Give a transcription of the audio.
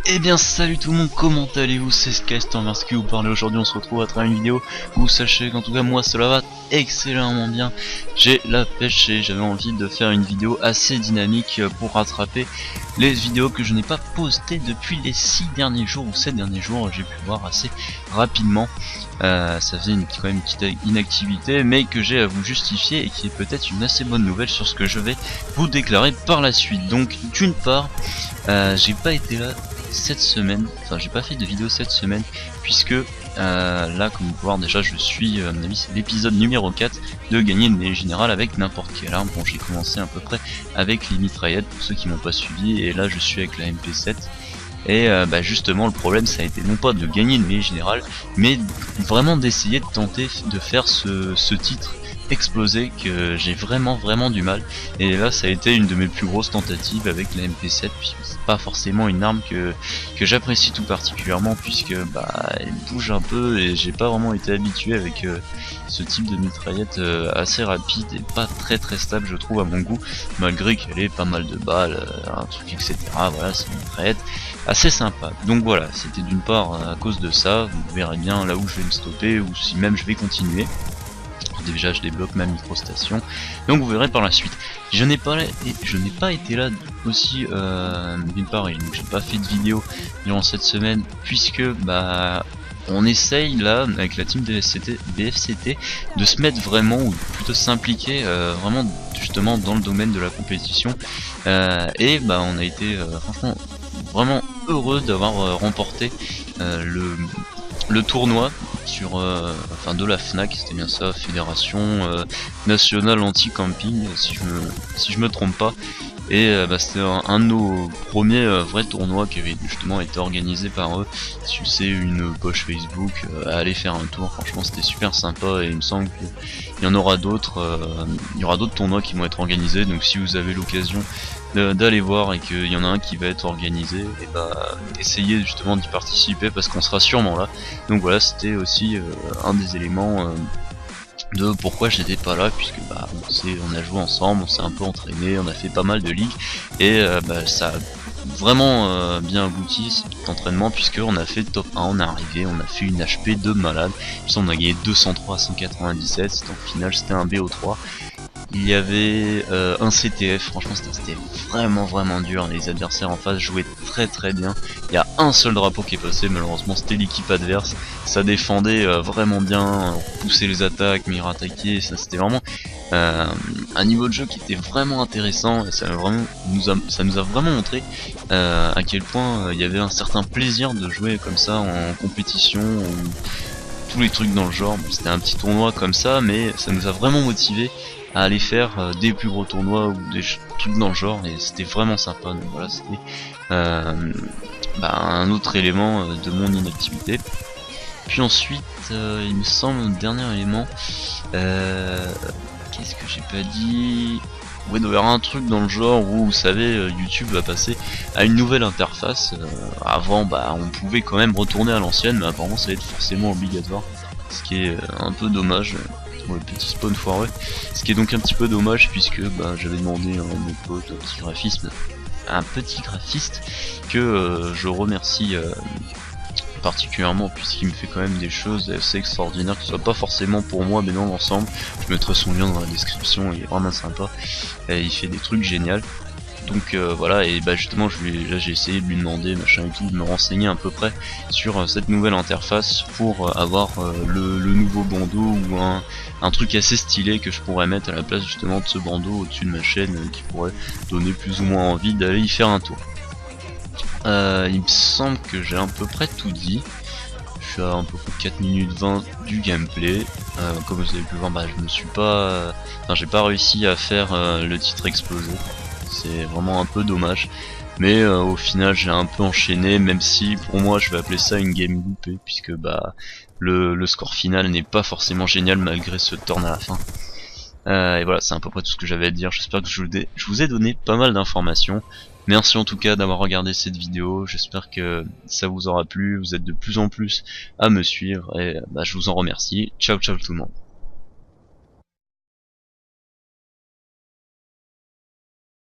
Eh bien salut tout le monde, comment allez-vous? C'est Skystormers qui vous parle. Aujourd'hui on se retrouve à travers une vidéo où sachez qu'en tout cas moi cela va excellemment bien. J'ai la pêche et j'avais envie de faire une vidéo assez dynamique pour rattraper les vidéos que je n'ai pas postées depuis les 6 derniers jours ou 7 derniers jours. J'ai pu voir assez rapidement. Ça faisait quand même une petite inactivité mais que j'ai à vous justifier et qui est peut-être une assez bonne nouvelle sur ce que je vais vous déclarer par la suite. Donc d'une part j'ai pas été là cette semaine, enfin j'ai pas fait de vidéo cette semaine puisque là comme vous pouvez voir déjà je suis à mon avis c'est l'épisode numéro 4 de gagner une mêlée générale avec n'importe quelle arme. Bon, j'ai commencé à peu près avec les mitraillettes pour ceux qui m'ont pas suivi et là je suis avec la MP7 et justement le problème ça a été non pas de gagner une mêlée générale mais vraiment d'essayer de tenter de faire ce titre explosé que j'ai vraiment du mal, et là ça a été une de mes plus grosses tentatives avec la MP7 puisque c'est pas forcément une arme que j'apprécie tout particulièrement puisque elle bouge un peu et j'ai pas vraiment été habitué avec ce type de mitraillette assez rapide et pas très stable je trouve à mon goût, malgré qu'elle ait pas mal de balles, un truc etc. Voilà, c'est une mitraillette assez sympa. Donc voilà, c'était d'une part à cause de ça, vous verrez bien là où je vais me stopper ou si même je vais continuer. Déjà je débloque ma microstation, donc vous verrez par la suite. Je n'ai pas été là aussi d'une part, et donc j'ai pas fait de vidéo durant cette semaine puisque on essaye là avec la team BFCT de se mettre vraiment, ou plutôt s'impliquer vraiment justement dans le domaine de la compétition, et on a été franchement vraiment heureux d'avoir remporté le tournoi sur de la FNAC, c'était bien ça, Fédération Nationale Anti-Camping si je me trompe pas, et c'était un de nos premiers vrais tournois qui avait justement été organisé par eux. Si c'est une poche Facebook, à aller faire un tour, franchement c'était super sympa et il me semble qu'il y en aura d'autres, il y aura d'autres tournois qui vont être organisés, donc si vous avez l'occasion d'aller voir et qu'il y en a un qui va être organisé, et essayez justement d'y participer parce qu'on sera sûrement là. Donc voilà, c'était aussi un des éléments de pourquoi j'étais pas là, puisque on a joué ensemble, on s'est un peu entraîné, on a fait pas mal de ligues et ça a vraiment bien abouti cet entraînement, puisque on a fait top 1, on est arrivé, on a fait une HP de malade, puis on a gagné 203 à 197, en finale c'était un BO3. Il y avait un CTF, franchement c'était vraiment dur, les adversaires en face jouaient très bien. Il y a un seul drapeau qui est passé, malheureusement c'était l'équipe adverse, ça défendait vraiment bien, on poussait les attaques, mais ils rattaquaient, ça c'était vraiment un niveau de jeu qui était vraiment intéressant, et ça nous a vraiment montré à quel point il y avait un certain plaisir de jouer comme ça en compétition, ou tous les trucs dans le genre. C'était un petit tournoi comme ça, mais ça nous a vraiment motivé à aller faire des plus gros tournois ou des trucs dans le genre, et c'était vraiment sympa. Donc voilà, c'était un autre élément de mon inactivité. Puis ensuite il me semble le dernier élément, qu'est-ce que j'ai pas dit? Ouais, il doit y avoir un truc dans le genre où, vous savez, YouTube va passer à une nouvelle interface. Avant on pouvait quand même retourner à l'ancienne, mais apparemment ça va être forcément obligatoire, ce qui est un peu dommage. Le petit spawn foireux, ce qui est donc un petit peu dommage puisque j'avais demandé à mon pote un petit graphiste que je remercie particulièrement, puisqu'il me fait quand même des choses assez extraordinaires, que ce soit pas forcément pour moi mais dans l'ensemble. Je mettrai son lien dans la description, il est vraiment sympa et il fait des trucs géniaux. Donc voilà, et justement j'ai essayé de lui demander machin et tout, de me renseigner à peu près sur cette nouvelle interface pour avoir le nouveau bandeau, ou un truc assez stylé que je pourrais mettre à la place justement de ce bandeau au-dessus de ma chaîne, qui pourrait donner plus ou moins envie d'aller y faire un tour. Il me semble que j'ai à peu près tout dit. Je suis à un peu plus de 4 minutes 20 du gameplay. Comme vous avez pu voir, je me suis pas, j'ai pas réussi à faire le titre explosé. C'est vraiment un peu dommage, mais au final j'ai un peu enchaîné, même si pour moi je vais appeler ça une game loupée, puisque le score final n'est pas forcément génial malgré ce turn à la fin. Et voilà, c'est à peu près tout ce que j'avais à dire. J'espère que je vous ai donné pas mal d'informations. Merci en tout cas d'avoir regardé cette vidéo, j'espère que ça vous aura plu, vous êtes de plus en plus à me suivre, et je vous en remercie. Ciao tout le monde.